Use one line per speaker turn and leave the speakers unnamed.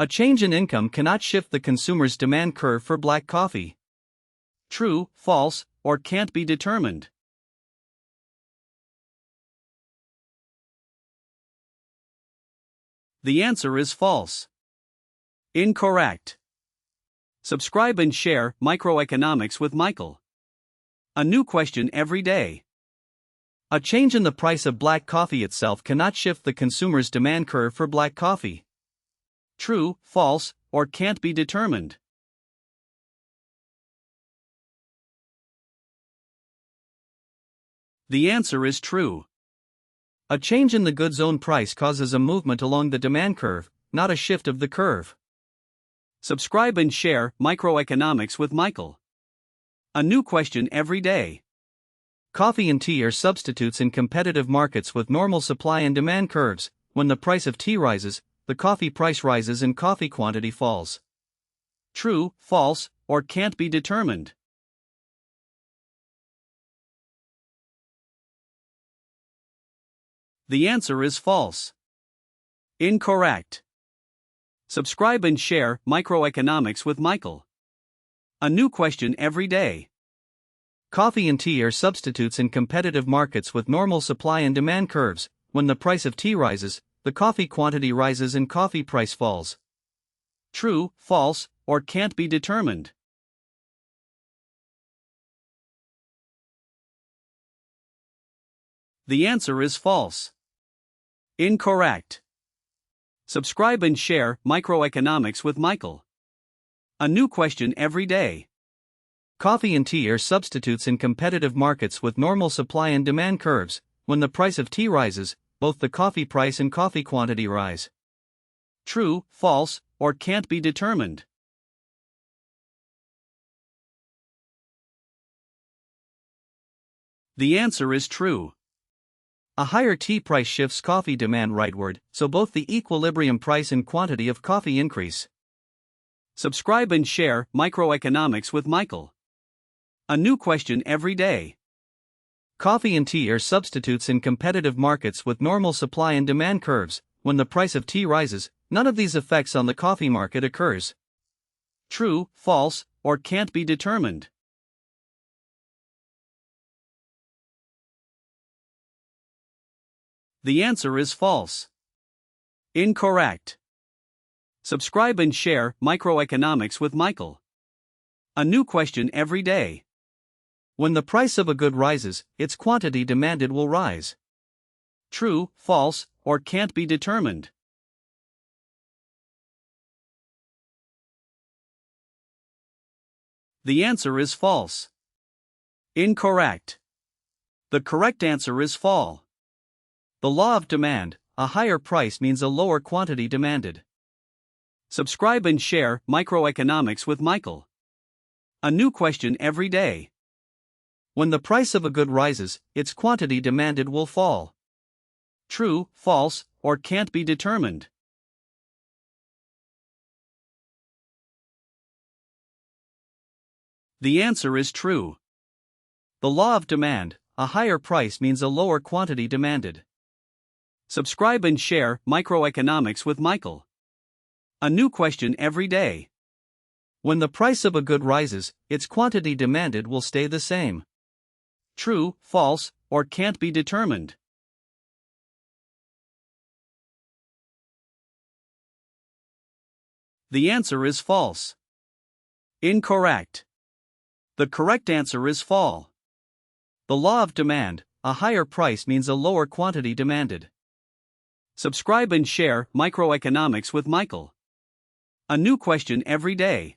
A change in income cannot shift the consumer's demand curve for black coffee. True, false, or can't be determined. The answer is false. Incorrect. Subscribe and share Microeconomics with Michael. A new question every day. A change in the price of black coffee itself cannot shift the consumer's demand curve for black coffee. True, false, or can't be determined. The answer is true. A change in the goods' own price causes a movement along the demand curve, not a shift of the curve. Subscribe and share Microeconomics with Michael. A new question every day. Coffee and tea are substitutes in competitive markets with normal supply and demand curves. When the price of tea rises, the coffee price rises and coffee quantity falls. True, false, or can't be determined. The answer is false. Incorrect. Subscribe and share Microeconomics with Michael. A new question every day. Coffee and tea are substitutes in competitive markets with normal supply and demand curves. When the price of tea rises, the coffee quantity rises and coffee price falls. True, false, or can't be determined. The answer is false. Incorrect. Subscribe and share Microeconomics with Michael. A new question every day. Coffee and tea are substitutes in competitive markets with normal supply and demand curves. When the price of tea rises, both the coffee price and coffee quantity rise. True, false, or can't be determined. The answer is true. A higher tea price shifts coffee demand rightward, so both the equilibrium price and quantity of coffee increase. Subscribe and share Microeconomics with Michael. A new question every day. Coffee and tea are substitutes in competitive markets with normal supply and demand curves. When the price of tea rises, none of these effects on the coffee market occurs. True, false, or can't be determined. The answer is false. Incorrect. Subscribe and share Microeconomics with Michael. A new question every day. When the price of a good rises, its quantity demanded will rise. True, false, or can't be determined. The answer is false. Incorrect. The correct answer is fall. The law of demand, a higher price means a lower quantity demanded. Subscribe and share Microeconomics with Michael. A new question every day. When the price of a good rises, its quantity demanded will fall. True, false, or can't be determined. The answer is true. The law of demand, a higher price means a lower quantity demanded. Subscribe and share Microeconomics with Michael. A new question every day. When the price of a good rises, its quantity demanded will stay the same. True, false, or can't be determined. The answer is false. Incorrect. The correct answer is fall. The law of demand, a higher price means a lower quantity demanded. Subscribe and share Microeconomics with Michael. A new question every day.